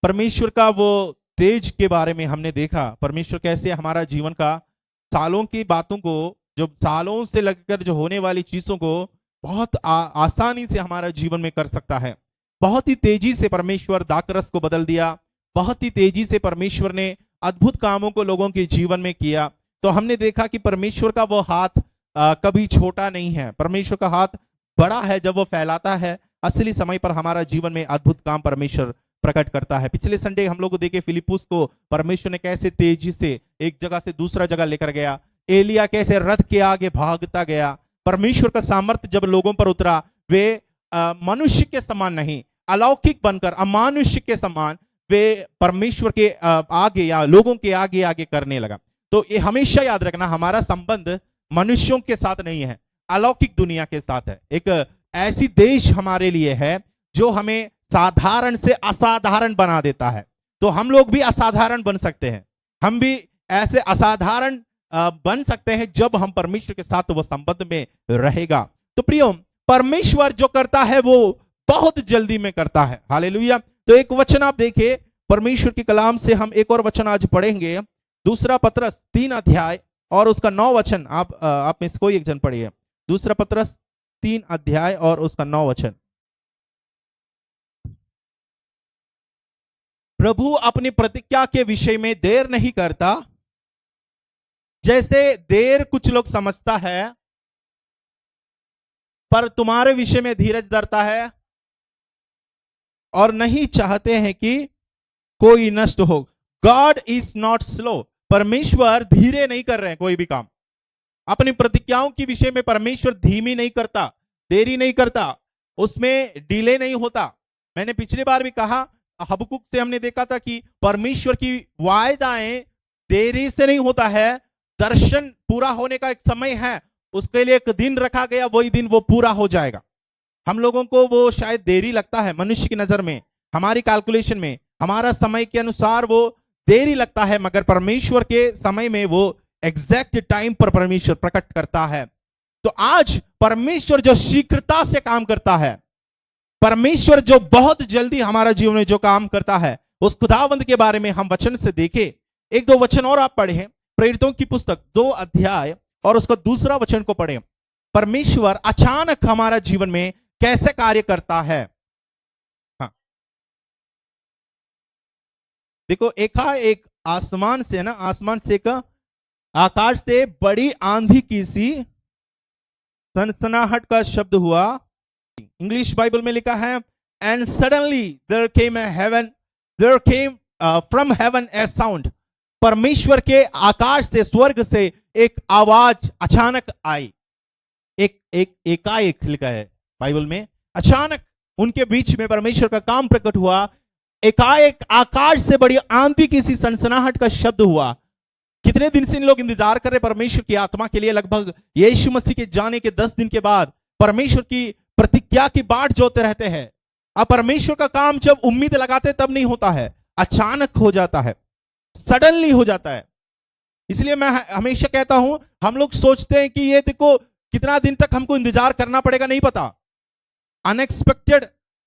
परमेश्वर का वो तेज के बारे में हमने देखा, परमेश्वर कैसे हमारा जीवन का सालों की बातों को, जो सालों से लगकर जो होने वाली चीजों को बहुत आसानी से हमारा जीवन में कर सकता है। बहुत ही तेजी से परमेश्वर दाखरस को बदल दिया, बहुत ही तेजी से परमेश्वर ने अद्भुत कामों को लोगों के जीवन में किया। तो हमने देखा कि परमेश्वर का वो हाथ कभी छोटा नहीं है, परमेश्वर का हाथ बड़ा है। जब वो फैलाता है असली समय पर हमारा जीवन में अद्भुत काम परमेश्वर प्रकट करता है। पिछले संडे हम लोग देखे फिलिपुस को परमेश्वर ने कैसे तेजी से एक जगह से दूसरा जगह लेकर गया, एलिया कैसे रथ के आगे भागता गया। परमेश्वर का सामर्थ्य जब लोगों पर उतरा, वे मनुष्य के समान नहीं, अलौकिक बनकर अमानुष्य के समान वे परमेश्वर के आगे या लोगों के आगे आगे करने लगा। तो ये हमेशा याद रखना, हमारा संबंध मनुष्यों के साथ नहीं है, अलौकिक दुनिया के साथ है। एक ऐसी देश हमारे लिए है जो हमें साधारण से असाधारण बना देता है। तो हम लोग भी असाधारण बन सकते हैं, हम भी ऐसे असाधारण बन सकते हैं जब हम परमेश्वर के साथ वो संबंध में रहेगा। तो प्रियो, परमेश्वर जो करता है वो बहुत जल्दी में करता है। हालेलुया। तो एक वचन आप देखिए परमेश्वर के कलाम से, हम एक और वचन आज पढ़ेंगे, दूसरा पतरस 3 अध्याय और उसका 9 वचन। आप में से कोई एक जन पढ़िए, दूसरा पतरस 3 अध्याय और उसका 9 वचन। प्रभु अपनी प्रतिज्ञा के विषय में देर नहीं करता, जैसे देर कुछ लोग समझता है, पर तुम्हारे विषय में धीरज धरता है और नहीं चाहते हैं कि कोई नष्ट हो। गॉड इज नॉट स्लो, परमेश्वर धीरे नहीं कर रहे हैं कोई भी काम। अपनी प्रतिज्ञाओं के विषय में परमेश्वर धीमी नहीं करता, देरी नहीं करता, उसमें डिले नहीं होता। मैंने पिछली बार भी कहा, हबकुक से हमने देखा था कि परमेश्वर की वायदाएं देरी से नहीं होता है, दर्शन पूरा होने का एक समय है, उसके लिए एक दिन रखा गया, वही दिन वो पूरा हो जाएगा। हम लोगों को वो शायद देरी लगता है, मनुष्य की नजर में, हमारी कैलकुलेशन में, हमारा समय के अनुसार वो देरी लगता है, मगर परमेश्वर के समय में वो एग्जैक्ट टाइम पर परमेश्वर प्रकट करता है। तो आज परमेश्वर जो शीघ्रता से काम करता है, परमेश्वर जो बहुत जल्दी हमारा जीवन में जो काम करता है, उस खुदावंद के बारे में हम वचन से देखें। एक दो वचन और आप पढ़ें, प्रेरितों की पुस्तक 2 अध्याय और उसका दूसरा वचन को पढ़ें। परमेश्वर अचानक हमारा जीवन में कैसे कार्य करता है। हाँ, देखो, एक आसमान से ना, आसमान से एक आकाश से बड़ी आंधी की सी सनसनाहट का शब्द हुआ। इंग्लिश बाइबल में लिखा है, and suddenly there came from heaven a sound. परमेश्वर के आकाश से, स्वर्ग से एक आवाज अचानक आई। एकाएक लिखा है बाइबल में, अचानक उनके बीच में परमेश्वर का काम प्रकट हुआ। एकाएक आकाश से बड़ी आंधी की सी सनसनाहट का शब्द हुआ। कितने दिन से इन लोग इंतजार कर रहे परमेश्वर की आत्मा के लिए। लगभग यीशु मसीह के जाने के 10 दिन के बाद परमेश्वर की प्रतिज्ञा की बाट जोते रहते हैं। अब परमेश्वर का काम जब उम्मीद लगाते तब नहीं होता है, अचानक हो जाता है, सडनली हो जाता है। इसलिए मैं हमेशा कहता हूं, हम लोग सोचते हैं कि ये देखो कितना दिन तक हमको इंतजार करना पड़ेगा, नहीं पता। अनएक्सपेक्टेड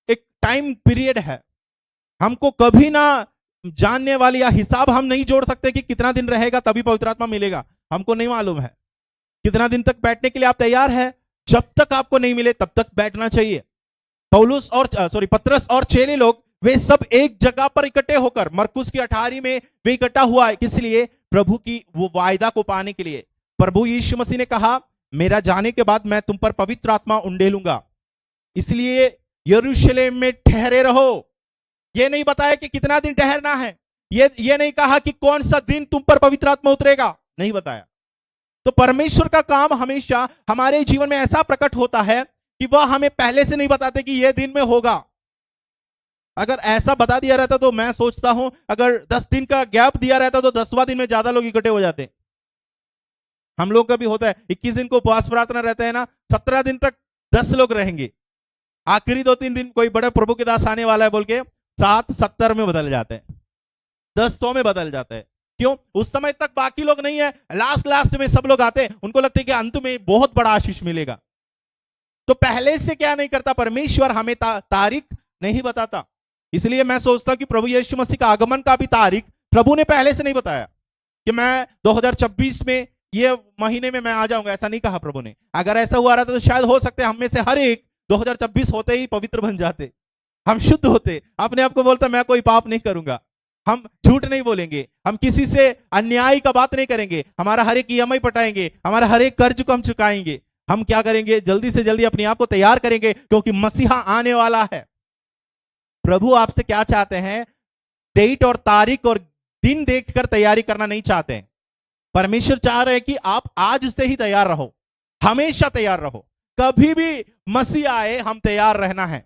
एक टाइम पीरियड है, हमको कभी ना जानने वाली या हिसाब हम नहीं जोड़ सकते कि कितना दिन रहेगा तभी पवित्र आत्मा मिलेगा, हमको नहीं मालूम है। कितना दिन तक बैठने के लिए आप तैयार है? जब तक आपको नहीं मिले तब तक बैठना चाहिए। पतरस और चेले लोग, वे सब एक जगह पर इकट्ठे होकर, मरकुस की 18 में वे इकट्ठा हुआ है, किस लिए? प्रभु की वो वायदा को पाने के लिए। प्रभु यीशु मसीह ने कहा, मेरा जाने के बाद मैं तुम पर पवित्र आत्मा उंडेलूंगा, इसलिए यरूशलेम में ठहरे रहो। ये नहीं बताया कि कितना दिन ठहरना है, ये नहीं कहा कि कौन सा दिन तुम पर पवित्र आत्मा उतरेगा, नहीं बताया। तो परमेश्वर का काम हमेशा हमारे जीवन में ऐसा प्रकट होता है कि वह हमें पहले से नहीं बताते कि यह दिन में होगा। अगर ऐसा बता दिया रहता तो मैं सोचता हूं, अगर 10 दिन का गैप दिया रहता तो 10वां दिन में ज्यादा लोग इकट्ठे हो जाते। हम लोग का भी होता है, 21 दिन को उपवास प्रार्थना रहते हैं ना, 17 दिन तक 10 लोग रहेंगे, आखिरी 2-3 दिन कोई बड़े प्रभु के दास आने वाला है बोल के 7-70 में बदल जाते हैं, 10-100 में बदल जाते हैं। क्यों? उस समय तक बाकी लोग नहीं है, लास्ट में सब लोग आते हैं, उनको लगता है कि अंत में बहुत बड़ा आशीष मिलेगा। तो पहले से क्या नहीं करता परमेश्वर, हमें तारीख नहीं बताता, इसलिए मैं सोचता हूं कि प्रभु यीशु मसीह का आगमन का भी तारीख प्रभु ने पहले से नहीं बताया कि मैं 2026 में ये महीने में मैं आ जाऊंगा, ऐसा नहीं कहा प्रभु ने। अगर ऐसा हुआ रहा तो शायद हो सकते हम में से हर एक 2026 होते ही पवित्र बन जाते, हम शुद्ध होते, अपने आप को बोलता मैं कोई पाप नहीं करूंगा, हम झूठ नहीं बोलेंगे, हम किसी से अन्याय का बात नहीं करेंगे, हमारा हर एक ईएमआई पटाएंगे, हमारा हर एक कर्ज को हम चुकाएंगे। हम क्या करेंगे, जल्दी से जल्दी अपने आप को तैयार करेंगे, क्योंकि मसीहा आने वाला है। प्रभु आपसे क्या चाहते हैं, डेट और तारीख और दिन देखकर तैयारी करना नहीं चाहते हैं। परमेश्वर चाह रहे हैं कि आप आज से ही तैयार रहो, हमेशा तैयार रहो। कभी भी मसीह आए हम तैयार रहना है,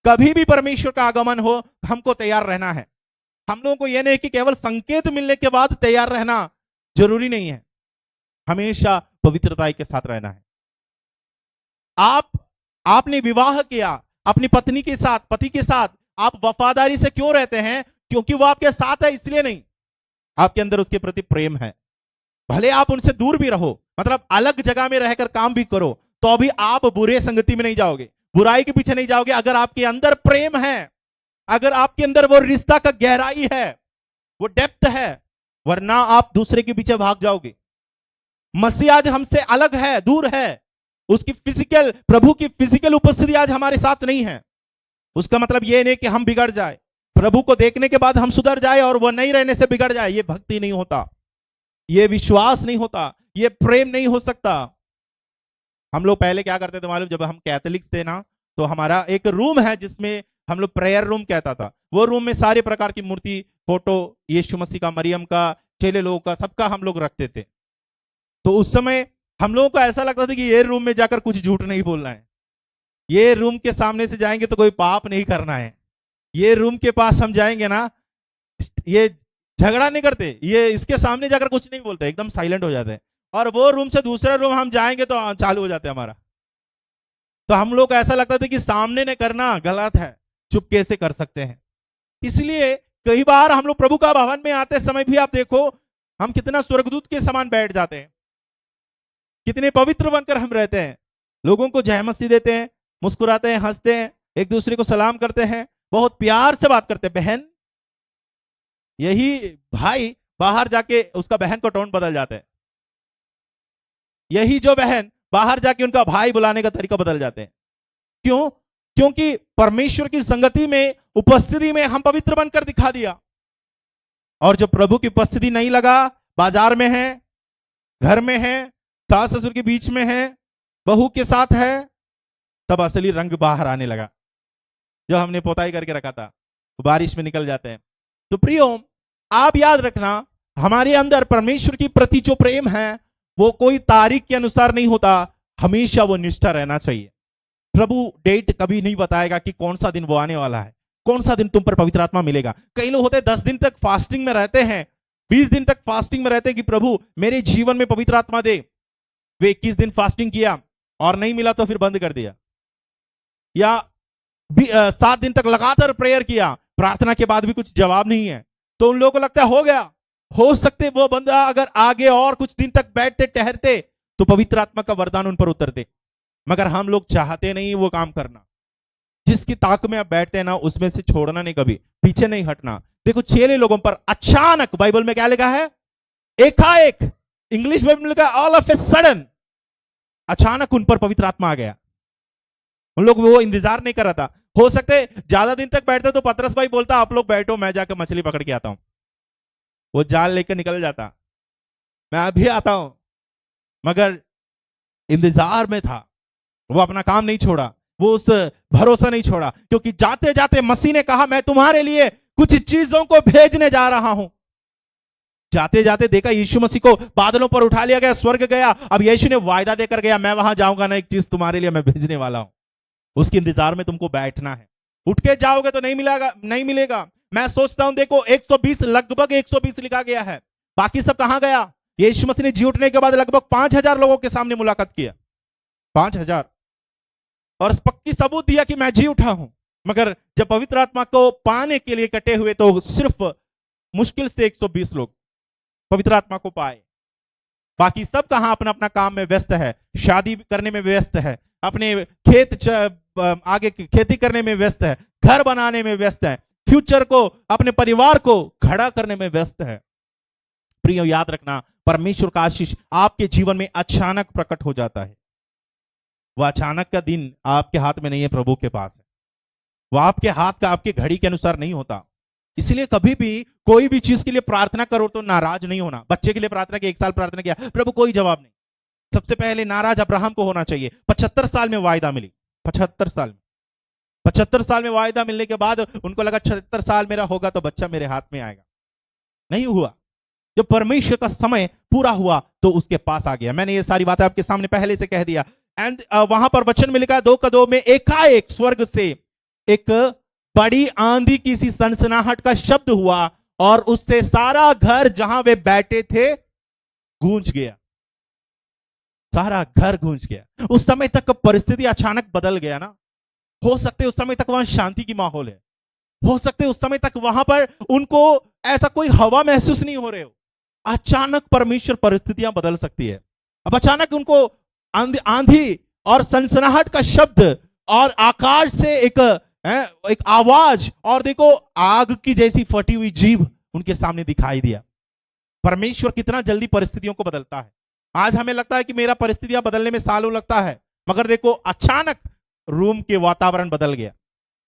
कभी भी परमेश्वर का आगमन हो हमको तैयार रहना है। हम लोगों को यह नहीं कि केवल संकेत मिलने के बाद तैयार रहना जरूरी नहीं है, हमेशा पवित्रता के साथ रहना है। आपने विवाह किया अपनी पत्नी के साथ, पति के साथ, आप वफादारी से क्यों रहते हैं? क्योंकि वो आपके साथ है इसलिए नहीं, आपके अंदर उसके प्रति प्रेम है। भले आप उनसे दूर भी रहो, मतलब अलग जगह में रहकर काम भी करो, तो भी आप बुरे संगति में नहीं जाओगे, बुराई के पीछे नहीं जाओगे। अगर आपके अंदर प्रेम है, अगर आपके अंदर वो रिश्ता का गहराई है, वो डेप्थ है, वरना आप दूसरे के पीछे भाग जाओगे। मसीह आज हमसे अलग है, दूर है, उसकी फिजिकल, प्रभु की फिजिकल उपस्थिति आज हमारे साथ नहीं है। उसका मतलब यह नहीं कि हम बिगड़ जाए, प्रभु को देखने के बाद हम सुधर जाए और वो नहीं रहने से बिगड़ जाए। ये भक्ति नहीं होता, ये विश्वास नहीं होता, ये प्रेम नहीं हो सकता। हम लोग पहले क्या करते थे मालूम, जब हम कैथोलिक्स थे ना, तो हमारा एक रूम है जिसमें हम लोग प्रेयर रूम कहता था। वो रूम में सारे प्रकार की मूर्ति, फोटो, यीशु मसीह का, मरियम का, चेले लोगों का, सबका हम लोग रखते थे। तो उस समय हम लोगों को ऐसा लगता था कि ये रूम में जाकर कुछ झूठ नहीं बोलना है, ये रूम के सामने से जाएंगे तो कोई पाप नहीं करना है, ये रूम के पास हम जाएंगे ना, ये झगड़ा नहीं करते, ये इसके सामने जाकर कुछ नहीं बोलते, एकदम साइलेंट हो जाते हैं। और वो रूम से दूसरा रूम हम जाएंगे तो चालू हो जाते हमारा। तो हम लोग ऐसा लगता था कि सामने ने करना गलत है, चुपके से कर सकते हैं। इसलिए कई बार हम लोग प्रभु का भवन में आते समय भी आप देखो, हम कितना स्वर्गदूत के समान बैठ जाते हैं, कितने पवित्र बनकर हम रहते हैं, लोगों को जय मसीह देते हैं, मुस्कुराते हैं, हंसते हैं, एक दूसरे को सलाम करते हैं, बहुत प्यार से बात करते हैं। बहन, यही भाई बाहर जाके उसका बहन का टोन बदल जाता है, यही जो बहन बाहर जाके उनका भाई बुलाने का तरीका बदल जाते हैं। क्यों? क्योंकि परमेश्वर की संगति में, उपस्थिति में हम पवित्र बनकर दिखा दिया। और जब प्रभु की उपस्थिति नहीं लगा, बाजार में है, घर में है, सास ससुर के बीच में है, बहू के साथ है, तब असली रंग बाहर आने लगा। जब हमने पोताई करके रखा था तो बारिश में निकल जाते हैं। तो प्रियो, आप याद रखना, हमारे अंदर परमेश्वर की प्रति जो प्रेम है वो कोई तारीख के अनुसार नहीं होता, हमेशा वो निष्ठा रहना चाहिए। प्रभु डेट कभी नहीं बताएगा कि कौन सा दिन वो आने वाला है, कौन सा दिन तुम पर पवित्र आत्मा मिलेगा। कई लोग होते हैं 10 दिन तक फास्टिंग में रहते हैं, 20 दिन तक फास्टिंग में रहते हैं कि प्रभु मेरे जीवन में पवित्र आत्मा दे। वे 21 दिन फास्टिंग किया और नहीं मिला तो फिर बंद कर दिया, या 7 दिन तक लगातार प्रेयर किया, प्रार्थना के बाद भी कुछ जवाब नहीं है, तो उन लोगों को लगता है हो गया। हो सकते वो बंदा अगर आगे और कुछ दिन तक बैठते ठहरते तो पवित्र आत्मा का वरदान उन पर उतरते, मगर हम लोग चाहते नहीं वो काम करना। जिसकी ताक में आप बैठते हैं ना, उसमें से छोड़ना नहीं, कभी पीछे नहीं हटना। देखो, चेले लोगों पर अचानक, बाइबल में क्या लिखा है, एकाएक, इंग्लिश में लिखा ऑल ऑफ ए सडन, अचानक उन पर पवित्र आत्मा आ गया। उन लोग वो इंतजार नहीं कर रहा था। हो सकते ज्यादा दिन तक बैठते तो पतरस भाई बोलता आप लोग बैठो, मैं जाकर मछली पकड़ के आता हूं, वो जाल लेकर निकल जाता, मैं अभी आता हूं, मगर इंतजार में था, वो अपना काम नहीं छोड़ा, वो उस भरोसा नहीं छोड़ा, क्योंकि जाते जाते मसीह ने कहा मैं तुम्हारे लिए कुछ चीजों को भेजने जा रहा हूं। जाते जाते देखा यीशु मसीह को बादलों पर उठा लिया गया, स्वर्ग गया। अब यीशु ने वायदा देकर गया, मैं वहां जाऊंगा ना, एक चीज तुम्हारे लिए मैं भेजने वाला हूं, उसके इंतजार में तुमको बैठना है। उठ के जाओगे तो नहीं मिलेगा, नहीं मिलेगा। मैं सोचता हूं, देखो 120, लगभग 120 लिखा गया है, बाकी सब कहां गया? यीशु मसीह ने जी उठने के बाद लगभग 5000 लोगों के सामने मुलाकात किया, 5000, और पक्की सबूत दिया कि मैं जी उठा हूं। मगर जब पवित्र आत्मा को पाने के लिए इकट्ठे हुए तो सिर्फ मुश्किल से 120 लोग पवित्र आत्मा को पाए। बाकी सब कहां अपना अपना काम में व्यस्त है, शादी करने में व्यस्त है, अपने खेत आगे खेती करने में व्यस्त है, घर बनाने में व्यस्त है, फ्यूचर को, अपने परिवार को खड़ा करने में व्यस्त है। प्रियो, याद रखना, परमेश्वर का आशीष आपके जीवन में अचानक प्रकट हो जाता है। वह अचानक का दिन आपके हाथ में नहीं है, प्रभु के पास है। वह आपके हाथ का, आपके घड़ी के अनुसार नहीं होता। इसलिए कभी भी कोई भी चीज के लिए प्रार्थना करो तो नाराज नहीं होना। बच्चे के लिए प्रार्थना की, 1 साल प्रार्थना किया, प्रभु कोई जवाब नहीं। सबसे पहले नाराज अब्राहम को होना चाहिए। 75 साल में वायदा मिली, 75 साल में, 75 साल में वायदा मिलने के बाद उनको लगा 76 साल मेरा होगा तो बच्चा मेरे हाथ में आएगा। नहीं हुआ। जब परमेश्वर का समय पूरा हुआ तो उसके पास आ गया। मैंने ये सारी बातें आपके सामने पहले से कह दिया। एंड वहां पर वचन में लिखा है 2 का 2 में एकाएक स्वर्ग से एक बड़ी आंधी की सी सनसनाहट का शब्द हुआ और उससे सारा घर जहां वे बैठे थे गूंज गया। सारा घर गूंज गया। उस समय तक परिस्थिति अचानक बदल गया ना। हो सकते उस समय तक वहां शांति की माहौल है, हो सकते उस समय तक वहां पर उनको ऐसा कोई हवा महसूस नहीं हो रहे हो। अचानक परमेश्वर परिस्थितियां बदल सकती है। अब अचानक उनको आंधी और सनसनाहट का शब्द और आकाश से एक आवाज और देखो आग की जैसी फटी हुई जीभ उनके सामने दिखाई दिया। परमेश्वर कितना जल्दी परिस्थितियों को बदलता है। आज हमें लगता है कि मेरा परिस्थितियां बदलने में सालों लगता है, मगर देखो अचानक रूम के वातावरण बदल गया।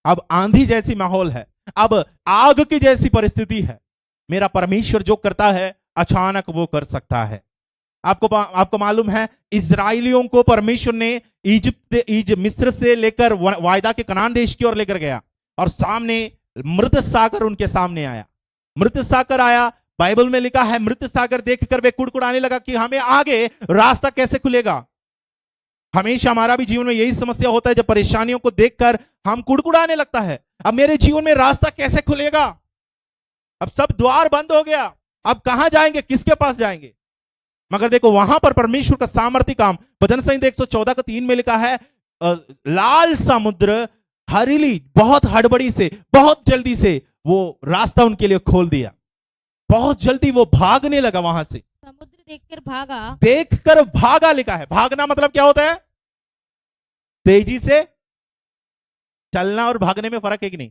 अब आंधी जैसी माहौल है, अब आग की जैसी परिस्थिति है। मेरा परमेश्वर जो करता है अचानक वो कर सकता है। आपको मालूम है इजराइलियों को परमेश्वर ने मिस्र से लेकर वायदा के कनान देश की ओर लेकर गया और सामने मृत सागर उनके सामने आया। मृत सागर आया, बाइबल में लिखा है मृत सागर देखकर वे कुड़कुड़ाने लगा कि हमें आगे रास्ता कैसे खुलेगा। हमेशा हमारा भी जीवन में यही समस्या होता है, जब परेशानियों को देखकर हम कुड़कुड़ाने लगता है, अब मेरे जीवन में रास्ता कैसे खुलेगा, अब सब द्वार बंद हो गया, अब कहां जाएंगे, किसके पास जाएंगे। मगर देखो वहां पर परमेश्वर का सामर्थ्य काम, भजन संहिता 114 का 3 में लिखा है लाल समुद्र हरीली बहुत हड़बड़ी से, बहुत जल्दी से वो रास्ता उनके लिए खोल दिया। बहुत जल्दी वो भागने लगा वहां से। समुद्र देखकर भागा, देखकर भागा लिखा है। भागना मतलब क्या होता है? तेजी से चलना और भागने में फर्क है कि नहीं?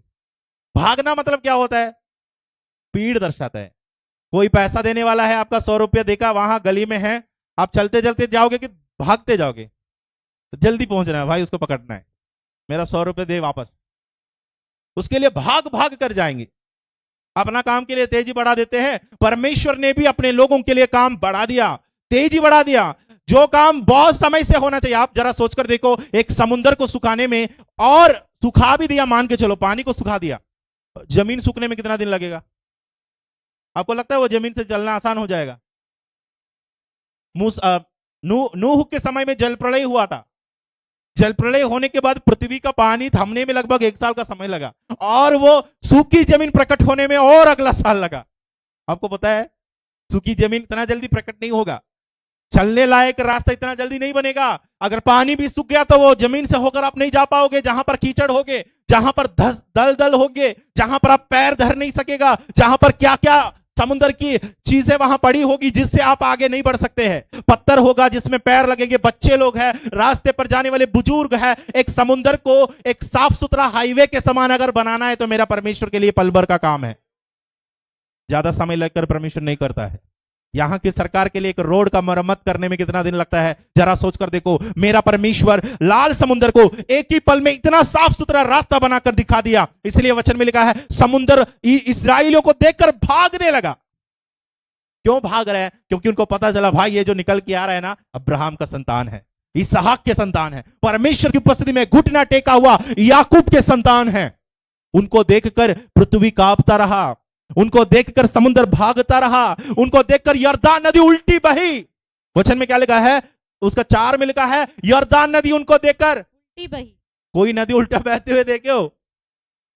भागना मतलब क्या होता है? स्पीड दर्शाता है। कोई पैसा देने वाला है, आपका 100 रुपया देखा वहां गली में है, आप चलते चलते जाओगे कि भागते जाओगे? तो जल्दी पहुंचना है भाई, उसको पकड़ना है, मेरा 100 रुपया दे वापस। उसके लिए भाग भाग कर जाएंगे। अपना काम के लिए तेजी बढ़ा देते हैं। परमेश्वर ने भी अपने लोगों के लिए काम बढ़ा दिया, तेजी बढ़ा दिया। जो काम बहुत समय से होना चाहिए, आप जरा सोचकर देखो, एक समुद्र को सुखाने में, और सुखा भी दिया, मान के चलो पानी को सुखा दिया, जमीन सूखने में कितना दिन लगेगा? आपको लगता है वो जमीन से चलना आसान हो जाएगा? नूह के समय में जल प्रलय हुआ था। जल प्रलय होने के बाद पृथ्वी का पानी थमने में लगभग 1 साल का समय लगा, और वो सूखी जमीन प्रकट होने में और अगला साल लगा। आपको पता है सूखी जमीन इतना जल्दी प्रकट नहीं होगा, चलने लायक रास्ता इतना जल्दी नहीं बनेगा। अगर पानी भी सूख गया तो वो जमीन से होकर आप नहीं जा पाओगे। जहां पर कीचड़ होगे, जहां पर दलदल होंगे, जहां पर आप पैर धर नहीं सकेगा, जहां पर क्या क्या समुद्र की चीजें वहां पड़ी होगी जिससे आप आगे नहीं बढ़ सकते हैं। पत्थर होगा जिसमें पैर लगेंगे, बच्चे लोग हैं, रास्ते पर जाने वाले बुजुर्ग हैं। एक समुद्र को एक साफ सुथरा हाईवे के समान अगर बनाना है तो मेरा परमेश्वर के लिए पल भर का काम है। ज्यादा समय लगकर परमेश्वर नहीं करता है। यहां की सरकार के लिए एक रोड का मरम्मत करने में कितना दिन लगता है, जरा सोचकर देखो। मेरा परमेश्वर लाल समुद्र को एक ही पल में इतना साफ सुथरा रास्ता बनाकर दिखा दिया। इसलिए वचन में लिखा है समुद्र इस्राएलियों को देखकर भागने लगा। क्यों भाग रहे हैं? क्योंकि उनको पता चला भाई ये जो निकल के आ रहा है ना, अब्राहम का संतान है, इसहाक के संतान है, परमेश्वर की उपस्थिति में घुटना टेका हुआ याकूब के संतान है। उनको देखकर पृथ्वी कांपता रहा, उनको देखकर समुद्र भागता रहा, उनको देखकर यरदान नदी उल्टी बही। वचन में क्या लिखा है? उसका 4 में लिखा है यरदान नदी उनको देखकर उल्टी बही। कोई नदी उल्टा बहते हुए देखे हो?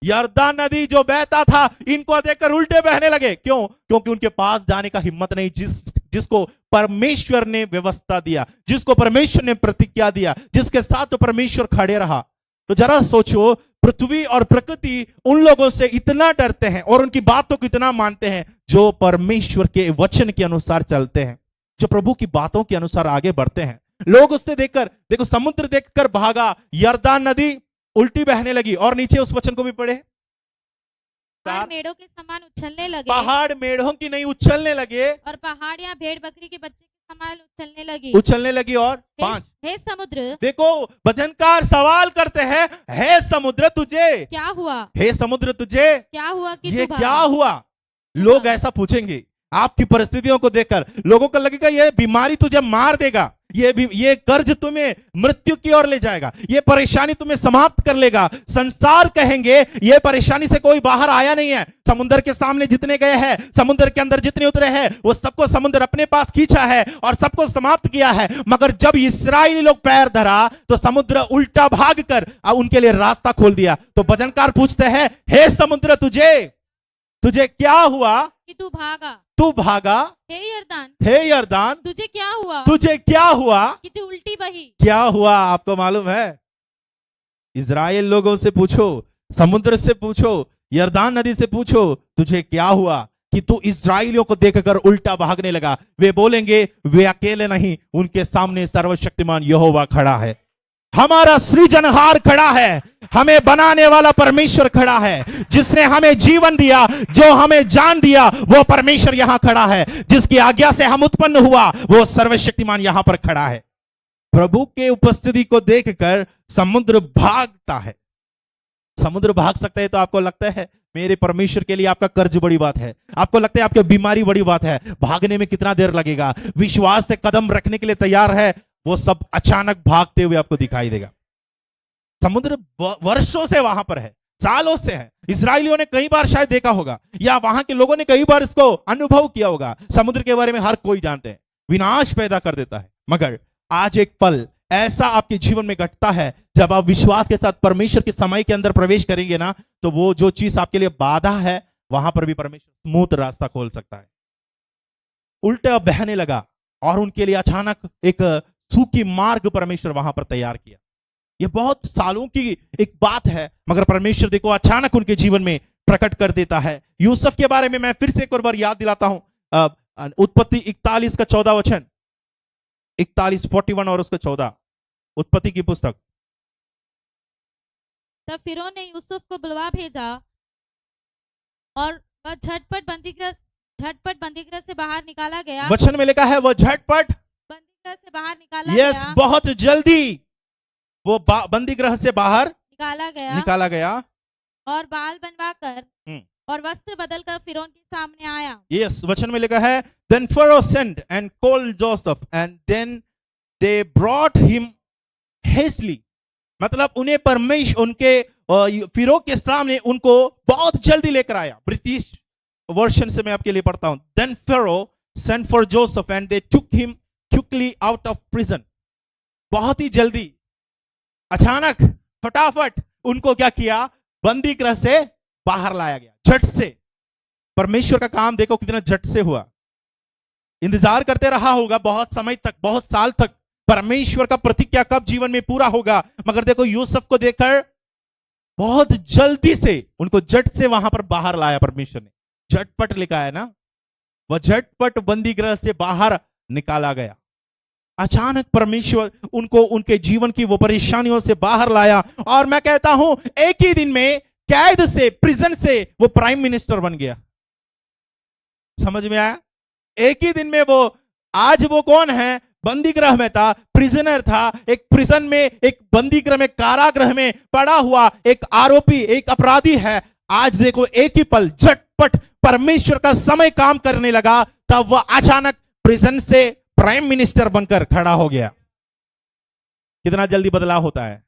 यरदान नदी जो बहता था इनको देखकर उल्टे बहने लगे। क्यों? क्योंकि उनके पास जाने का हिम्मत नहीं। जिसको परमेश्वर ने व्यवस्था दिया, जिसको परमेश्वर ने प्रतिज्ञा दिया, जिसके साथ तो परमेश्वर खड़े रहा। तो जरा सोचो, पृथ्वी और प्रकृति उन लोगों से इतना डरते हैं और उनकी बातों को इतना मानते हैं जो परमेश्वर के वचन के अनुसार चलते हैं, जो प्रभु की बातों के अनुसार आगे बढ़ते हैं। लोग उससे देखकर, देखो समुद्र देखकर भागा, यरदान नदी उल्टी बहने लगी। और नीचे उस वचन को भी पढ़े, पहाड़ मेढ़ों के समान उछलने लगे पहाड़ मेढ़ों की नहीं उछलने लगे, और पहाड़ियां भेड़ बकरी के बच्चे के समान उछलने लगी। उछलने लगी। और हे 5, हे समुद्र देखो भजनकार सवाल करते हैं, हे समुद्र तुझे, क्या हुआ, हे समुद्र तुझे क्या हुआ कि ये तू क्या भागा? हुआ। लोग ऐसा पूछेंगे आपकी परिस्थितियों को देखकर, लोगों को लगेगा ये बीमारी तुझे मार देगा, ये कर्ज तुम्हें मृत्यु की ओर ले जाएगा, ये परेशानी तुम्हें समाप्त कर लेगा। संसार कहेंगे ये परेशानी से कोई बाहर आया नहीं है, समुद्र के सामने जितने गए हैं, समुद्र के अंदर जितने उतरे हैं, वो सबको समुद्र अपने पास खींचा है और सबको समाप्त किया है। मगर जब इस्राएली लोग पैर धरा तो समुद्र उल्टा भाग कर उनके लिए रास्ता खोल दिया। तो भजनकार पूछते हैं, हे समुद्र तुझे क्या हुआ कि तू भागा? तू भागा? हे यरदान तुझे तुझे क्या हुआ कि तू उल्टी बही? क्या हुआ आपको मालूम है? इजराइल लोगों से पूछो, समुद्र से पूछो, यरदान नदी से पूछो, तुझे क्या हुआ कि तू इस्राएलियों को देखकर उल्टा भागने लगा। वे बोलेंगे वे अकेले नहीं, उनके सामने सर्वशक्तिमान यहोवा खड़ा है, हमारा सृजनहार खड़ा है, हमें बनाने वाला परमेश्वर खड़ा है, जिसने हमें जीवन दिया, जो हमें जान दिया, वो परमेश्वर यहां खड़ा है, जिसकी आज्ञा से हम उत्पन्न हुआ, वो सर्वशक्तिमान यहां पर खड़ा है। प्रभु के उपस्थिति को देखकर समुद्र भागता है। समुद्र भाग सकता है तो आपको लगता है मेरे परमेश्वर के लिए आपका कर्ज बड़ी बात है, आपको लगता है आपकी बीमारी बड़ी बात है, भागने में कितना देर लगेगा, विश्वास से कदम रखने के लिए तैयार है, वो सब अचानक भागते हुए आपको दिखाई देगा। समुद्र वर्षों से वहां पर है, सालों से है, इस्राएलियों ने कई बार शायद देखा होगा या वहां के लोगों ने कई बार इसको अनुभव किया होगा। समुद्र के बारे में हर कोई जानते हैं, विनाश पैदा कर देता है। मगर आज एक पल ऐसा आपके जीवन में घटता है, जब आप विश्वास के साथ परमेश्वर के समय के अंदर प्रवेश करेंगे ना, तो वो जो चीज आपके लिए बाधा है, वहां पर भी परमेश्वर स्मूथ रास्ता खोल सकता है। उल्टा बहने लगा और उनके लिए अचानक एक सूखी मार्ग परमेश्वर वहां पर तैयार किया। यह बहुत सालों की एक बात है, मगर परमेश्वर देखो अचानक उनके जीवन में प्रकट कर देता है। यूसुफ के बारे में मैं फिर से एक और बार याद दिलाता हूं, उत्पत्ति 41 का 14 वचन, 41:41 और उसका 14, उत्पत्ति की पुस्तक। तब फिरौन ने यूसुफ को बुलवा भेजा और वह झटपट बंदीगृह से बाहर निकाला गया। वचन में लिखा है वह झटपट बंदीगृह से बाहर निकाला यस गया। बहुत जल्दी वो बंदीगृह से बाहर निकाला गया और बाल बनवाकर हम्म। और वस्त्र बदलकर फिरौन के सामने आया। यस वचन में लिखा है then Pharaoh sent and called Joseph and then they brought him hastily, मतलब उन्हें परमेश्वर उनके फिरौन के सामने उनको बहुत जल्दी लेकर आया। ब्रिटिश वर्जन से मैं आपके लिए पढ़ता हूं, then Pharaoh sent for Joseph and they took him quickly out of prison, बहुत ही जल्दी, अचानक, फटाफट उनको क्या किया, बंदी गृह से बाहर लाया गया, झट से। परमेश्वर का काम देखो कितना झट से हुआ। इंतजार करते रहा होगा बहुत समय तक, बहुत साल तक, परमेश्वर का प्रतिज्ञा कब जीवन में पूरा होगा, मगर देखो यूसुफ को देखकर बहुत जल्दी से उनको झट से वहां पर बाहर लाया परमेश्वर ने। झटपट लिखा है ना, वह झटपट बंदी गृह से बाहर निकाला गया। अचानक परमेश्वर उनको उनके जीवन की वो परेशानियों से बाहर लाया, और मैं कहता हूं एक ही दिन में कैद से, प्रिजन से वो प्राइम मिनिस्टर बन गया। समझ में आया? एक ही दिन में वो, आज वो कौन है, बंदी गृह में था, प्रिजनर था, एक प्रिजन में, एक बंदी गृह में, कारागृह में पड़ा हुआ एक आरोपी, एक अपराधी है। आज देखो एक ही पल झटपट परमेश्वर का समय काम करने लगा, तब वह अचानक प्रिजन से प्राइम मिनिस्टर बनकर खड़ा हो गया। कितना जल्दी बदलाव होता है,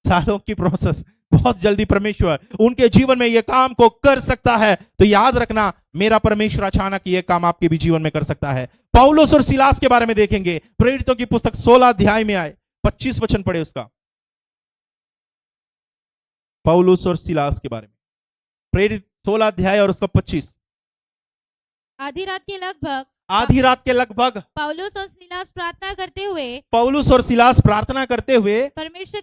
सालों की प्रोसेस, बहुत जल्दी परमेश्वर उनके जीवन में यह काम को कर सकता है। तो याद रखना, मेरा परमेश्वर अचानक यह काम आपके भी जीवन में कर सकता है। पौलुस और सिलास के बारे में देखेंगे, प्रेरितों की पुस्तक 16 अध्याय में आए, 25 वचन पढ़े उसका। पौलुस और सिलास के बारे में प्रेरित 16 अध्याय और उसका 25। आधी रात के लगभग पौलुस और सिलास प्रार्थना करते हुए परमेश्वर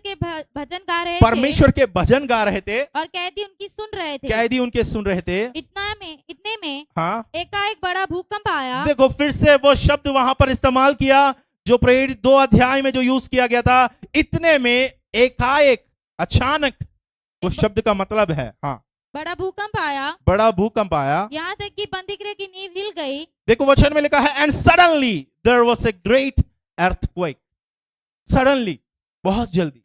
के भजन गा रहे थे और कैदी उनके सुन रहे थे। इतने में हाँ, एकाएक बड़ा भूकंप आया। देखो फिर से वो शब्द वहां पर इस्तेमाल किया जो प्रेरित 2 अध्याय में जो यूज किया गया था, इतने में, एकाएक, अचानक, वो शब्द का मतलब है हाँ, बड़ा भूकंप आया, बड़ा भूकंप आया, यहाँ तक कि बंदीगृह की नींव हिल गई। देखो वचन में लिखा है and suddenly there was a great earthquake. Suddenly, बहुत जल्दी,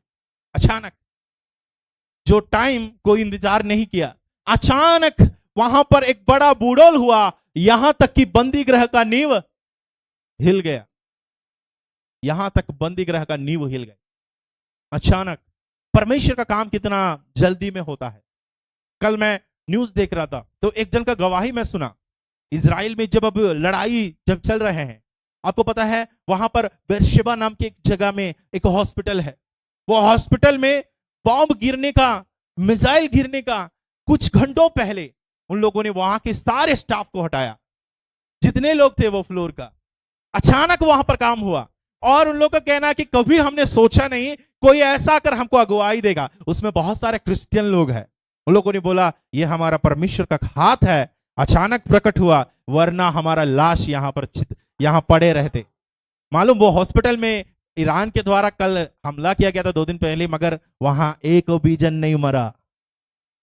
अचानक, जो टाइम कोई इंतजार नहीं किया, अचानक वहां पर एक बड़ा बूढ़ोल हुआ, यहां तक कि बंदी गृह का नींव हिल गया। यहां तक बंदी गृह का नींव हिल गया अचानक। परमेश्वर का काम कितना जल्दी में होता है। कल मैं न्यूज देख रहा था तो एक जन का गवाही मैं सुना। इजराइल में जब अब लड़ाई जब चल रहे हैं, आपको पता है वहां पर बेरशेबा नाम की एक जगह में एक हॉस्पिटल है। वो हॉस्पिटल में बॉम्ब गिरने का, मिसाइल गिरने का कुछ घंटों पहले उन लोगों ने वहां के सारे स्टाफ को हटाया, जितने लोग थे वो फ्लोर का। अचानक वहां पर काम हुआ और उन लोगों का कहना है कि कभी हमने सोचा नहीं कोई ऐसा कर हमको अगुवाई देगा। उसमें बहुत सारे क्रिश्चियन लोग हैं। उन लोगों ने बोला ये हमारा परमेश्वर का हाथ है, अचानक प्रकट हुआ, वरना हमारा लाश यहां पड़े रहते। मालूम वो हॉस्पिटल में ईरान के द्वारा कल हमला किया गया था 2 दिन पहले, मगर वहां एक भी जन नहीं मरा।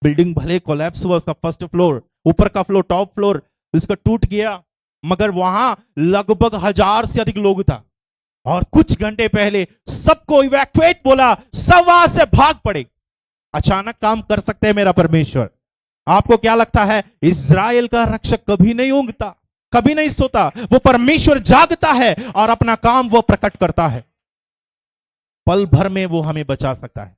बिल्डिंग भले कोलैप्स हुआ, उसका फर्स्ट फ्लोर, ऊपर का फ्लोर, टॉप फ्लोर उसका टूट गया, मगर वहां लगभग 1000 से अधिक लोग था। और कुछ घंटे पहले सबको इवैक्यूएट बोला, सब वहां से भाग पड़े। अचानक काम कर सकते हैं मेरा परमेश्वर। आपको क्या लगता है? इज़राइल का रक्षक कभी नहीं ऊँघता, कभी नहीं सोता। वो परमेश्वर जागता है और अपना काम वो प्रकट करता है। पल भर में वो हमें बचा सकता है।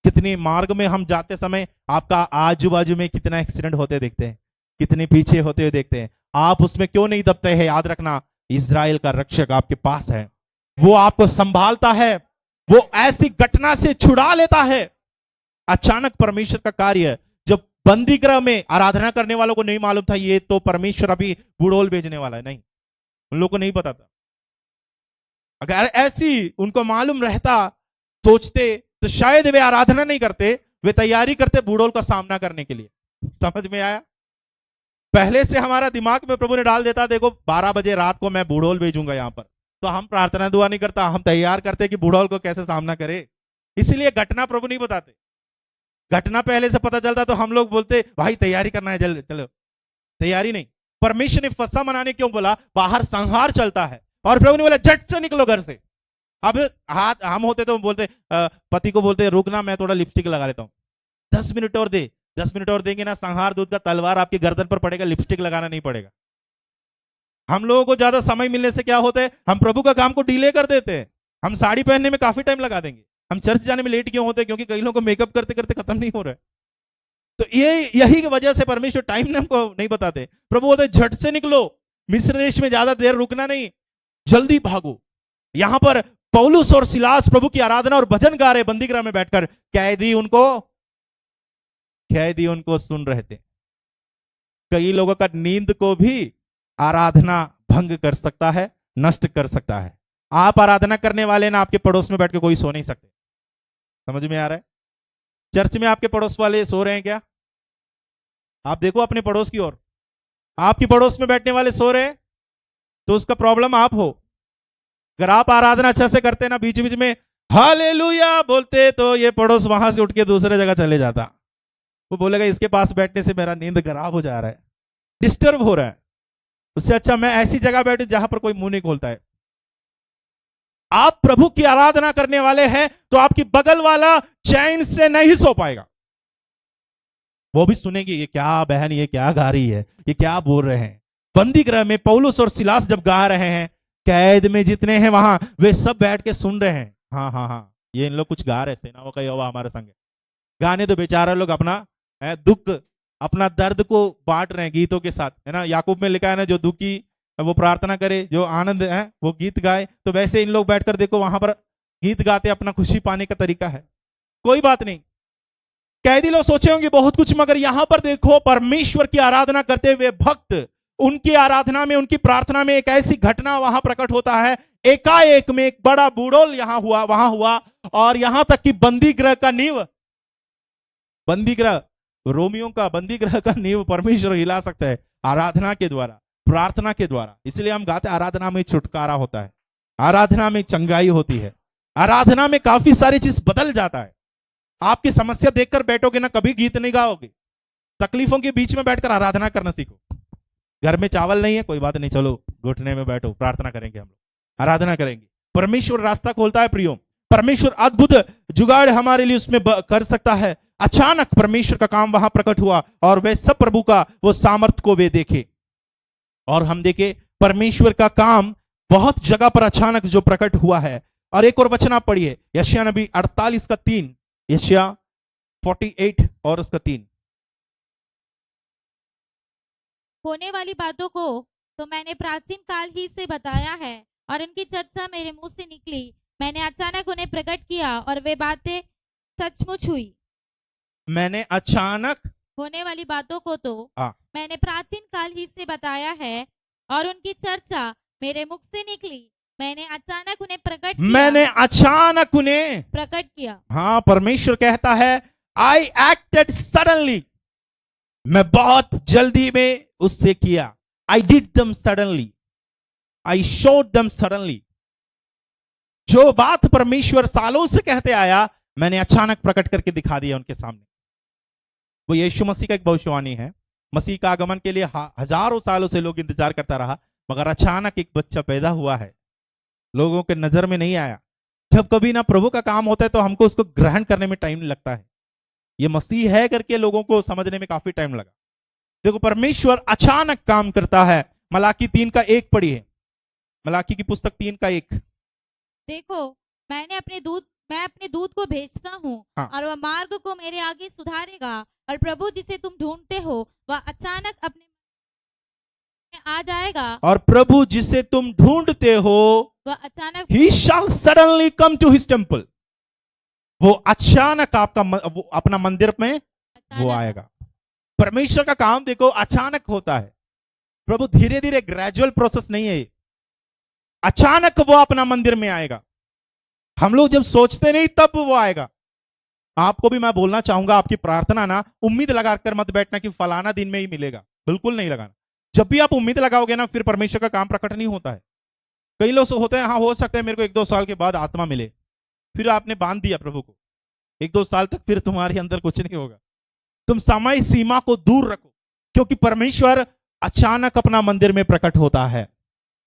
कितने मार्ग में हम जाते समय आपका आजू बाजू में कितना एक्सीडेंट होते देखते हैं, कितने पीछे होते हुए देखते हैं। आप उसमें क्यों नहीं दबते हैं? याद रखना, इज़राइल का रक्षक आपके पास है। वो आपको संभालता है, वो ऐसी घटना से छुड़ा लेता है। अचानक परमेश्वर का कार्य, जब बंदी गृह में आराधना करने वालों को नहीं मालूम था ये तो परमेश्वर अभी बुड़ोल भेजने वाला है, नहीं, उन लोगों को नहीं पता था। अगर ऐसी उनको मालूम रहता, सोचते, तो शायद वे आराधना नहीं करते, वे तैयारी करते बुड़ोल का सामना करने के लिए। समझ में आया? पहले से हमारा दिमाग में प्रभु ने डाल देता, देखो 12 बजे रात को मैं बुड़ोल भेजूंगा यहां पर, तो हम प्रार्थना दुआ नहीं करता, हम तैयार करते कि बुड़ोल को कैसे सामना करे। इसलिए घटना प्रभु नहीं बताते। घटना पहले से पता चलता तो हम लोग बोलते भाई तैयारी करना है, जल्दी चलो। तैयारी नहीं। परमेश्वर ने फसा मनाने क्यों बोला? बाहर संहार चलता है और प्रभु ने बोला झट से निकलो घर से। अब हाथ हम होते तो बोलते, पति को बोलते रुकना मैं थोड़ा लिपस्टिक लगा लेता हूं, 10 मिनट और दे। 10 मिनट और देंगे ना, संहार दूत का तलवार आपकी गर्दन पर पड़ेगा, लिपस्टिक लगाना नहीं पड़ेगा। हम लोगों को ज्यादा समय मिलने से क्या होता है, हम प्रभु का काम को डिले कर देते हैं। हम साड़ी पहनने में काफी टाइम लगा देंगे। हम चर्च जाने में लेट क्यों होते हैं? क्योंकि कई लोगों को मेकअप करते करते खत्म नहीं हो रहा है। तो यही की वजह से परमेश्वर टाइम हमको नहीं बताते। प्रभु बोलते झट से निकलो, मिस्र देश में ज्यादा देर रुकना नहीं, जल्दी भागो। यहां पर पौलुस और सिलास प्रभु की आराधना और भजन गा रहे बंदीगृह में बैठकर, कैदी उनको सुन रहे थे। कई लोगों का नींद को भी आराधना भंग कर सकता है, नष्ट कर सकता है। आप आराधना करने वाले ना, आपके पड़ोस में बैठ के कोई सो नहीं सकते। समझ में आ रहा है? चर्च में आपके पड़ोस वाले सो रहे हैं क्या? आप देखो अपने पड़ोस की ओर, आपकी पड़ोस में बैठने वाले सो रहे हैं तो उसका प्रॉब्लम आप हो। अगर आप आराधना अच्छा से करते ना, बीच बीच में हालेलुया बोलते, तो ये पड़ोस वहां से उठ के दूसरे जगह चले जाता। वो बोलेगा इसके पास बैठने से मेरा नींद खराब हो जा रहा है, डिस्टर्ब हो रहा है। उससे अच्छा मैं ऐसी जगह बैठूं जहां पर कोई मुंह नहीं खोलता है। आप प्रभु की आराधना करने वाले हैं तो आपकी बगल वाला चैन से नहीं सो पाएगा। वो भी सुनेगी ये क्या बहन, ये क्या गा रही है, ये क्या बोल रहे हैं। बंदी गृह में पौलुस और सिलास जब गा रहे हैं, कैद में जितने हैं वहां, वे सब बैठ के सुन रहे हैं। हाँ हाँ हाँ, ये इन लोग कुछ गा रहे, सेनाओं का यहोवा हमारे संग है। गाने तो बेचारा लोग अपना दुख, अपना दर्द को बांट रहे हैं गीतों के साथ, है ना। याकूब में लिखा है ना, जो दुखी वो प्रार्थना करे, जो आनंद है वो गीत गाए। तो वैसे इन लोग बैठकर देखो वहां पर गीत गाते, अपना खुशी पाने का तरीका है। कोई बात नहीं, कैदी लोग सोचे होंगे बहुत कुछ, मगर यहां पर देखो परमेश्वर की आराधना करते हुए भक्त, उनकी आराधना में, उनकी प्रार्थना में एक ऐसी घटना वहां प्रकट होता है। एकाएक में एक बड़ा बूढ़ोल वहां हुआ और यहां तक कि बंदीगृह का नींव, बंदीगृह रोमियों का बंदीगृह का नींव परमेश्वर हिला सकता है आराधना के द्वारा, प्रार्थना के द्वारा। इसलिए हम गाते आराधना में छुटकारा होता है, आराधना में चंगाई होती है, आराधना में काफी सारी चीज बदल जाता है। आपकी समस्या देखकर बैठोगे ना, कभी गीत नहीं गाओगे। तकलीफों के बीच में बैठकर आराधना करना सीखो। घर में चावल नहीं है, कोई बात नहीं, चलो घुटने में बैठो, प्रार्थना करेंगे, हम लोग आराधना करेंगे। परमेश्वर रास्ता खोलता है प्रियो, परमेश्वर अद्भुत जुगाड़ हमारे लिए उसमें कर सकता है। अचानक परमेश्वर का काम वहां प्रकट हुआ और वे सब प्रभु का वो सामर्थ्य को वे देखे, और हम देखे परमेश्वर का काम बहुत जगह पर अचानक जो प्रकट हुआ है। और एक और वचन आप पढ़िए, यशायाह नबी 48 का 3, यशायाह 48 और उसका 3। होने वाली बातों को तो मैंने प्राचीन काल ही से बताया है, और उनकी चर्चा मेरे मुंह से निकली। मैंने अचानक उन्हें प्रकट किया और वे बातें सचमुच हुई। मैंने अचानक होने वाली बातों को तो मैंने प्राचीन काल ही से बताया है, और उनकी चर्चा मेरे मुख से निकली। मैंने अचानक उन्हें प्रकट किया। मैंने अचानक उन्हें प्रकट किया। हाँ, परमेश्वर कहता है आई एक्टेड सडनली, मैं बहुत जल्दी में उससे किया। आई डिड दम सडनली, आई शोड दम सडनली। जो बात परमेश्वर सालों से कहते आया, मैंने अचानक प्रकट करके दिखा दिया उनके सामने। वो यीशु मसीह का एक भविष्यवाणी है। मसीह का आगमन के लिए हजारों सालों से लोग इंतजार करता रहा, मगर अचानक एक बच्चा पैदा हुआ है, लोगों के नजर में नहीं आया। जब कभी ना प्रभु का काम होता है तो हमको उसको ग्रहण करने में टाइम लगता है। ये मसीह है करके लोगों को समझने में काफी टाइम लगा। देखो, परमेश्वर अचानक काम करता है। मलाकी 3 का 1 पढ़िए, मलाकी की पुस्तक 3 का 1। देखो, मैं अपने दूत को भेजता हूँ, और वह मार्ग को मेरे आगे सुधारेगा, और प्रभु जिसे तुम ढूंढते हो वह अचानक अपने आ जाएगा। और प्रभु जिसे तुम ढूंढते हो वह अचानक He shall suddenly come to his temple। वो अचानक वो अपना मंदिर में वो आएगा। परमेश्वर का काम देखो अचानक होता है। प्रभु धीरे धीरे, ग्रेजुअल प्रोसेस नहीं है, अचानक वो अपना मंदिर में आएगा। हम लोग जब सोचते नहीं तब वो आएगा। आपको भी मैं बोलना चाहूंगा, आपकी प्रार्थना ना उम्मीद लगाकर मत बैठना कि फलाना दिन में ही मिलेगा, बिल्कुल नहीं लगाना। जब भी आप उम्मीद लगाओगे ना, फिर परमेश्वर का काम प्रकट नहीं होता है। कई लोग होते हैं, हाँ हो सकता है मेरे को 1-2 साल के बाद आत्मा मिले, फिर आपने बांध दिया प्रभु को, 1-2 साल तक फिर तुम्हारे अंदर कुछ नहीं होगा। तुम समय सीमा को दूर रखो, क्योंकि परमेश्वर अचानक अपना मंदिर में प्रकट होता है।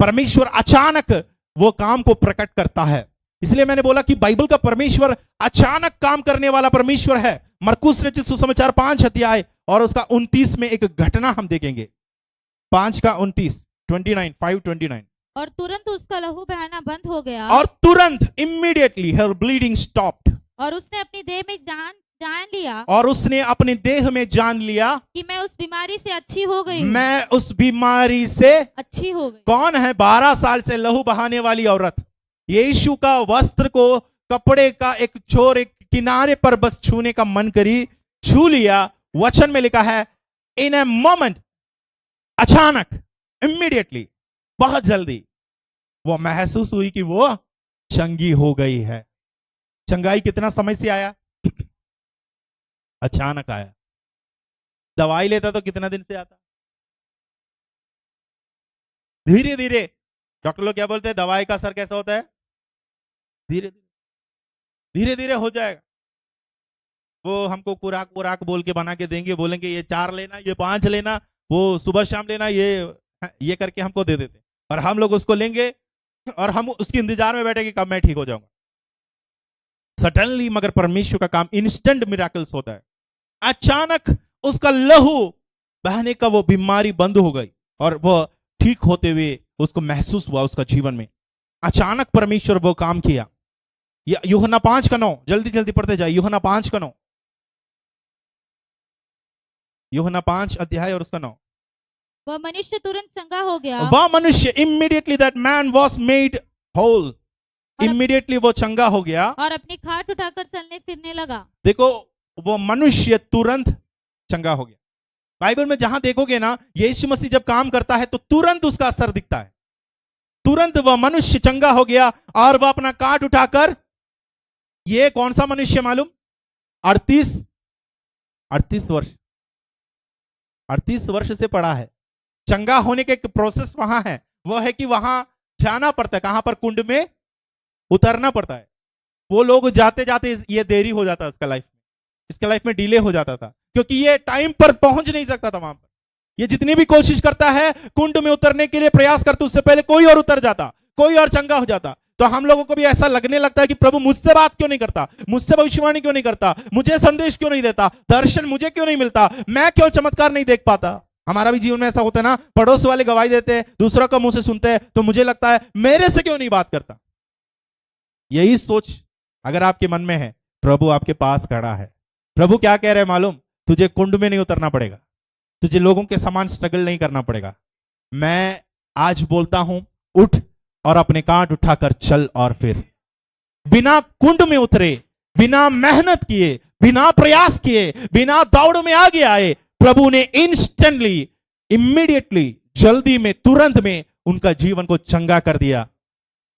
परमेश्वर अचानक वो काम को प्रकट करता है। इसलिए मैंने बोला कि बाइबल का परमेश्वर अचानक काम करने वाला परमेश्वर है। मरकुस रचित सुसमाचार 5 अध्याय और उसका 29 में एक घटना हम देखेंगे। 5 का 29, 5:29। और तुरंत उसका लहू बहना बंद हो गया, और तुरंत इमीडिएटली हर ब्लीडिंग स्टॉप्ड। और उसने अपनी देह में जान लिया, और उसने अपने देह में जान लिया कि मैं उस बीमारी से अच्छी हो गई, मैं उस बीमारी से अच्छी हो गई। कौन है? 12 साल से लहू बहाने वाली औरत। यीशु का वस्त्र को, कपड़े का एक छोर, एक किनारे पर बस छूने का मन करी, छू लिया। वचन में लिखा है इन ए मोमेंट, अचानक, इमीडिएटली, बहुत जल्दी वो महसूस हुई कि वो चंगी हो गई है। चंगाई कितना समय से आया? अचानक आया। दवाई लेता तो कितना दिन से आता? धीरे धीरे। डॉक्टर लोग क्या बोलते हैं, दवाई का असर कैसा होता है? धीरे धीरे धीरे हो जाएगा। वो हमको खुराक बोल के बना के देंगे, बोलेंगे ये 4 लेना, ये 5 लेना, वो सुबह शाम लेना, ये करके हमको दे देते। और हम लोग उसको लेंगे और हम उसके इंतजार में बैठे कि कब मैं ठीक हो जाऊंगा। सडनली, मगर परमेश्वर का काम इंस्टेंट मिराकल्स होता है। अचानक उसका लहू बहने का वो बीमारी बंद हो गई और वह ठीक होते हुए उसको महसूस हुआ उसका जीवन में। अचानक परमेश्वर वो काम किया। यूहन्ना 5 का 9, जल्दी जल्दी पढ़ते जाए। यूहन्ना 5 का 9, यूहन्ना 5 अध्याय और उसका 9। वह मनुष्य तुरंत चंगा हो गया। वह मनुष्य, immediately that man was made whole, immediately वो चंगा हो गया और अपनी खाट उठाकर चलने फिरने लगा। देखो, वो मनुष्य तुरंत चंगा हो गया। बाइबल में जहां देखोगे ना, यीशु मसीह जब काम करता है तो तुरंत उसका असर दिखता है। तुरंत वह मनुष्य चंगा हो गया और वह अपना काट उठाकर, ये कौन सा मनुष्य मालूम? 38 वर्ष से पड़ा है। चंगा होने के एक प्रोसेस वहां है, वह है कि वहां जाना पड़ता है। कहां पर? कुंड में उतरना पड़ता है। वो लोग जाते जाते ये देरी हो जाता है उसका लाइफ में, इसके लाइफ में डिले हो जाता था। क्योंकि ये टाइम पर पहुंच नहीं सकता था वहां पर। ये जितनी भी कोशिश करता है कुंड में उतरने के लिए प्रयास करता, उससे पहले कोई और उतर जाता, कोई और चंगा हो जाता। तो हम लोगों को भी ऐसा लगने लगता है कि प्रभु मुझसे बात क्यों नहीं करता, मुझसे भविष्यवाणी क्यों नहीं करता, मुझे संदेश क्यों नहीं देता, दर्शन मुझे क्यों नहीं मिलता, मैं क्यों चमत्कार नहीं देख पाता। हमारा भी जीवन में ऐसा होता है ना, पड़ोस वाले गवाही देते हैं, दूसरों का मुंह से सुनते हैं, तो मुझे लगता है मेरे से क्यों नहीं बात करता। यही सोच अगर आपके मन में है, प्रभु आपके पास खड़ा है। प्रभु क्या कह रहे हैं मालूम, तुझे कुंड में नहीं उतरना पड़ेगा, तुझे लोगों के समान स्ट्रगल नहीं करना पड़ेगा। मैं आज बोलता हूं, उठ और अपने कांट उठाकर चल। और फिर बिना कुंड में उतरे, बिना मेहनत किए, बिना प्रयास किए, बिना दौड़ में आगे आए, प्रभु ने इंस्टेंटली, इमीडिएटली, जल्दी में, तुरंत में उनका जीवन को चंगा कर दिया।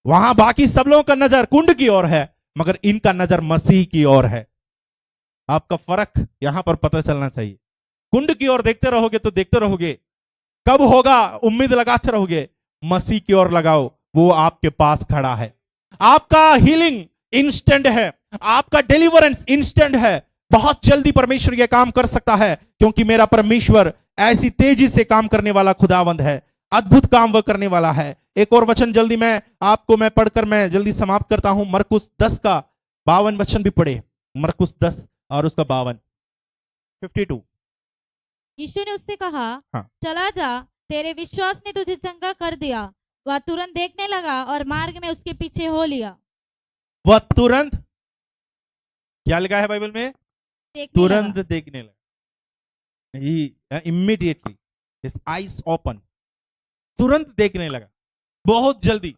वहां बाकी सब लोगों का नजर कुंड की ओर है, मगर इनका नजर मसीह की ओर है। आपका फर्क यहां पर पता चलना चाहिए। कुंड की ओर देखते रहोगे तो देखते रहोगे, कब होगा उम्मीद लगाते रहोगे। मसीह की ओर लगाओ, वो आपके पास खड़ा है। आपका हीलिंग इंस्टेंट है, आपका डिलीवरेंस इंस्टेंट है। बहुत जल्दी परमेश्वर यह काम कर सकता है, क्योंकि मेरा परमेश्वर ऐसी तेजी से काम करने वाला खुदावंद है। अद्भुत काम वह करने वाला है। एक और वचन जल्दी मैं पढ़कर मैं जल्दी समाप्त करता हूं। मरकुस 10 का 52 वचन भी पढ़े। मरकुस 10 और उसका 52, 52। यीशु ने उससे कहा, हाँ। चला जा, तेरे विश्वास ने तुझे चंगा कर दिया। वह तुरंत देखने लगा और मार्ग में उसके पीछे हो लिया। वह तुरंत, क्या लिखा है बाइबल में, तुरंत देखने लगा। इमीडिएटली हिज आईज ओपन, तुरंत देखने लगा, बहुत जल्दी।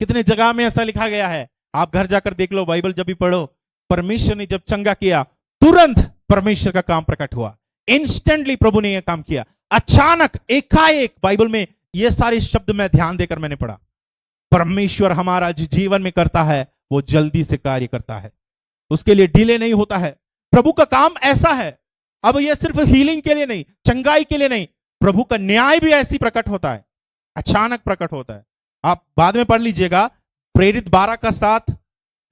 कितने जगह में ऐसा लिखा गया है, आप घर जाकर देख लो, बाइबल जब भी पढ़ो। परमेश्वर ने जब चंगा किया, तुरंत परमेश्वर का काम प्रकट हुआ। इंस्टेंटली प्रभु ने यह काम किया। अचानक, एकाएक, बाइबल में ये सारे शब्द में ध्यान देकर मैंने पढ़ा। परमेश्वर हमारा जो जीवन में करता है, वो जल्दी से कार्य करता है, उसके लिए डिले नहीं होता है। प्रभु का काम ऐसा है। अब यह सिर्फ हीलिंग के लिए नहीं, चंगाई के लिए नहीं, प्रभु का न्याय भी ऐसी प्रकट होता है, अचानक प्रकट होता है। आप बाद में पढ़ लीजिएगा, प्रेरित 12 का 7,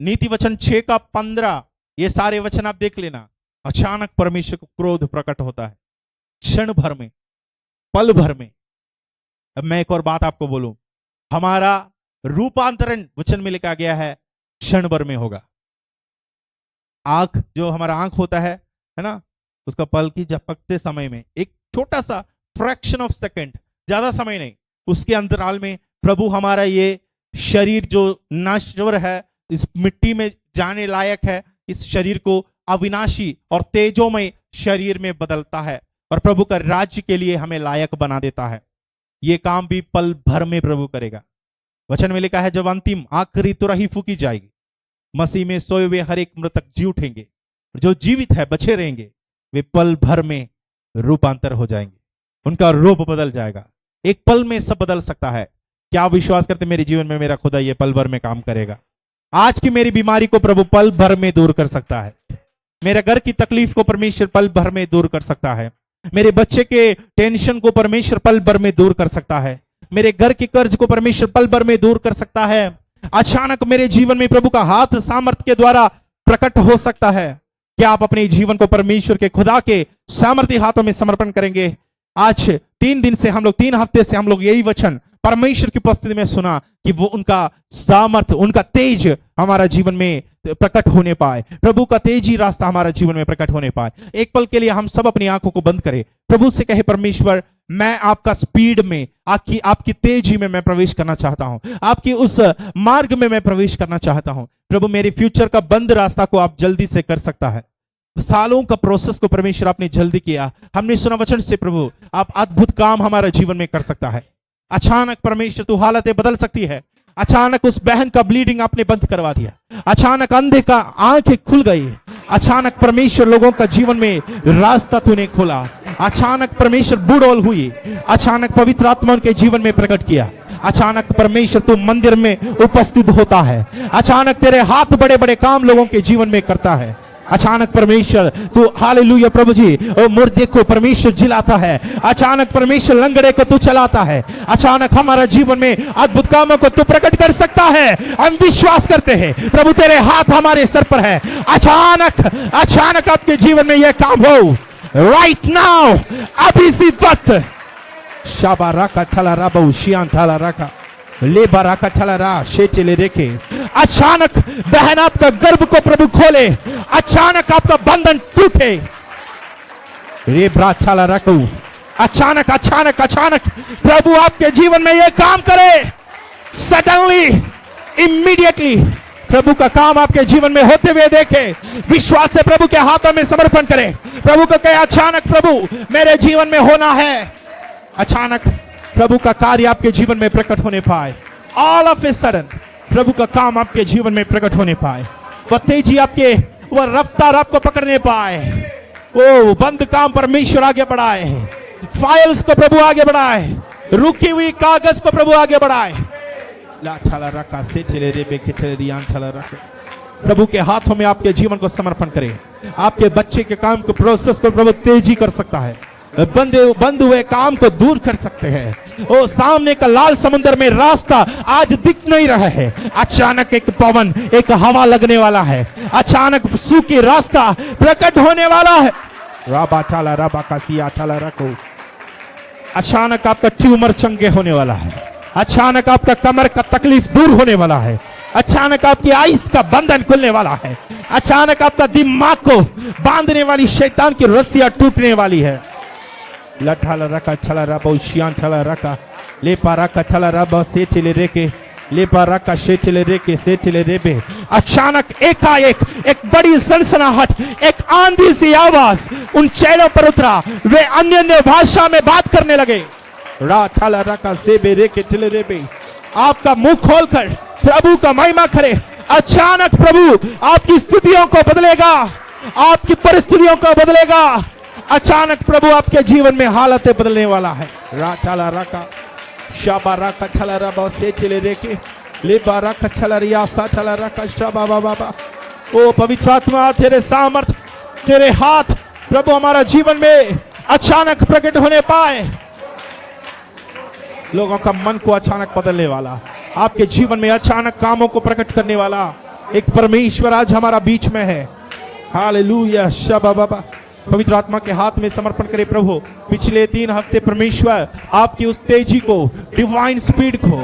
नीति वचन 6 का 15, ये सारे वचन आप देख लेना। अचानक परमेश्वर को क्रोध प्रकट होता है, क्षण भर में, पल भर में। अब मैं एक और बात आपको बोलूं, हमारा रूपांतरण वचन में लिखा गया है, क्षण भर में होगा। आंख, जो हमारा आंख होता है ना, उसका पल की झपकते समय में, एक छोटा सा फ्रैक्शन ऑफ सेकंड, ज्यादा समय नहीं, उसके अंतराल में प्रभु हमारा ये शरीर जो नश्वर है, इस मिट्टी में जाने लायक है, इस शरीर को अविनाशी और तेजोमय शरीर में बदलता है और प्रभु का राज्य के लिए हमें लायक बना देता है। ये काम भी पल भर में प्रभु करेगा। वचन में लिखा है, जब अंतिम आखिरी तुरही फूकी जाएगी, मसीह में सोए हुए हर एक मृतक जी उठेंगे, जो जीवित है बचे रहेंगे, वे पल भर में रूपांतर हो जाएंगे, उनका रूप बदल जाएगा। एक पल में सब बदल सकता है। क्या आप विश्वास करते मेरे जीवन में मेरा खुदा ये पल भर में काम करेगा? आज की मेरी बीमारी को प्रभु पल भर में दूर कर सकता है। मेरे घर की तकलीफ को परमेश्वर पल भर में दूर कर सकता है। मेरे बच्चे के टेंशन को परमेश्वर पल भर में दूर कर सकता है। मेरे घर के कर्ज को परमेश्वर पल भर में दूर कर सकता है। अचानक मेरे जीवन में प्रभु का हाथ सामर्थ्य के द्वारा प्रकट हो सकता है। क्या आप अपने जीवन को परमेश्वर के खुदा के सामर्थ्य हाथों में समर्पण करेंगे? आज 3 दिन से हम लोग, 3 हफ्ते से हम लोग यही वचन परमेश्वर की उपस्थिति में सुना कि वो उनका सामर्थ, उनका तेज हमारा जीवन में प्रकट होने पाए, प्रभु का तेजी रास्ता हमारा जीवन में प्रकट होने पाए। एक पल के लिए हम सब अपनी आंखों को बंद करें, प्रभु से कहे, परमेश्वर मैं आपका स्पीड में, आपकी तेजी में मैं प्रवेश करना चाहता हूं, आपकी उस मार्ग में मैं प्रवेश करना चाहता हूं। प्रभु मेरे फ्यूचर का बंद रास्ता को आप जल्दी से कर सकता है। सालों का प्रोसेस को परमेश्वर आपने जल्दी किया। हमने सुना वचन से प्रभु आप अद्भुत काम हमारा जीवन में कर सकता है। अचानक परमेश्वर तू हालतें बदल सकती है। अचानक उस बहन का ब्लीडिंग आपने बंद करवा दिया। अचानक अंधे का आंखें खुल गई। अचानक परमेश्वर लोगों का जीवन में रास्ता तूने खोला। अचानक परमेश्वर बुढ़ोल हुई। अचानक पवित्र आत्मा उनके जीवन में प्रकट किया। अचानक परमेश्वर तू मंदिर में उपस्थित होता है। अचानक तेरे हाथ बड़े बड़े काम लोगों के जीवन में करता है। अचानक परमेश्वर तू, हालेलुया प्रभु जी, और मुर्दे को परमेश्वर जिलाता है। अचानक परमेश्वर लंगड़े को तू चलाता है। अचानक हमारा जीवन में अद्भुत कामों को तू प्रकट कर सकता है। हम विश्वास करते हैं प्रभु तेरे हाथ हमारे सर पर है। अचानक आपके जीवन में यह काम हो। राइट नाउ, अभी इसी वक्त। शाबा रखा थला रबा शियान थला रखा ले बराका थला रा शेचले रेखे। अचानक बहन आपका गर्भ को प्रभु खोले, अचानक आपका बंधन टूटे। रे ब्राथाला रखू, अचानक अचानक अचानक प्रभु आपके जीवन में यह काम करे। सडनली, इमीडिएटली प्रभु का काम आपके जीवन में होते हुए देखे। विश्वास से प्रभु के हाथों में समर्पण करें। प्रभु को कहे, अचानक प्रभु मेरे जीवन में होना है। अचानक प्रभु का कार्य आपके जीवन में प्रकट होने पाए। ऑल ऑफ ए सडन प्रभु का काम आपके जीवन में प्रकट होने पाए। वह तेजी आपके, वह रफ्तार आपको पकड़ने पाए। ओ बंद काम परमेश्वर आगे बढ़ाए। फाइल्स को प्रभु आगे बढ़ाए। रुकी हुई कागज को प्रभु आगे बढ़ाए। प्रभु के हाथों में आपके जीवन को समर्पण करें। आपके बच्चे के काम को, प्रोसेस को प्रभु तेजी कर सकता है। बंद हुए काम को दूर कर सकते हैं। ओ सामने का लाल समुद्र में रास्ता आज दिख नहीं रहा है। अचानक एक पवन, एक हवा लगने वाला है। अचानक सूखी रास्ता प्रकट होने वाला है। राबा चाला राबा का सिया चाला रखो। अचानक आपका ट्यूमर चंगे होने वाला है। अचानक आपका कमर का तकलीफ दूर होने वाला है। अचानक आपकी आइस का बंधन खुलने वाला है। अचानक आपका दिमाग को बांधने वाली शैतान की रस्सियां टूटने वाली है। लठाला रखा छला रबा शियान छला रखा ले पारा का छला रबा से चले रेके ले पारा का से चले रेके से चले रेबे। अचानक एकाएक एक बड़ी सनसनाहट, एक आंधी सी आवाज उन चेलों पर उतरा। वे अन्य अन्य भाषा में बात करने लगे। रा थाला रखा से बे रेके चले रेबे। आपका मुंह खोलकर प्रभु का महिमा करे। अचानक प्रभु आपकी स्थितियों को बदलेगा, आपकी परिस्थितियों को बदलेगा। अचानक प्रभु आपके जीवन में हालतें बदलने वाला है। राचाला राका शाबा राका छला रबा से चले रेके ले बारा का छला रियासा छला राका शाबा बाबा। ओ पवित्र आत्मा, तेरे सामर्थ, तेरे हाथ प्रभु हमारा जीवन में अचानक प्रकट होने पाए। लोगों का मन को अचानक बदलने वाला, आपके जीवन में अचानक कामों को प्रकट करने वाला एक परमेश्वर आज हमारा बीच में है। हालेलुया शाबा बाबा। पवित्र आत्मा के हाथ में समर्पण करें। प्रभु पिछले 3 हफ्ते परमेश्वर आपकी उस तेजी को, डिवाइन स्पीड को,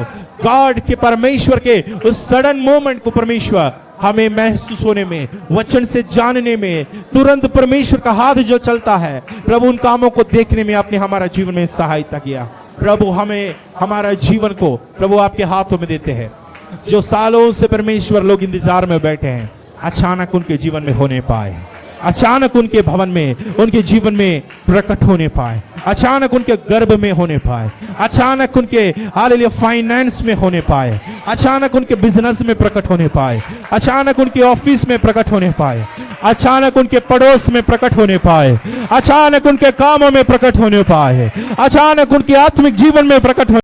गॉड के परमेश्वर के उस सडन मोमेंट को परमेश्वर हमें महसूस होने में, वचन से जानने में, तुरंत परमेश्वर का हाथ जो चलता है प्रभु उन कामों को देखने में आपने हमारा जीवन में सहायता किया। प्रभु हमें हमारा जीवन को प्रभु आपके हाथों में देते हैं। जो सालों से परमेश्वर लोग इंतजार में बैठे हैं, अचानक उनके जीवन में होने पाए। अचानक उनके भवन में, उनके जीवन में प्रकट होने पाए। अचानक उनके गर्भ में होने पाए। अचानक उनके हालेलुया फाइनेंस में होने पाए। अचानक उनके बिजनेस में प्रकट होने पाए। अचानक उनके ऑफिस में प्रकट होने पाए। अचानक उनके पड़ोस में प्रकट होने पाए। अचानक उनके कामों में प्रकट होने पाए। अचानक उनके आत्मिक जीवन में प्रकट होने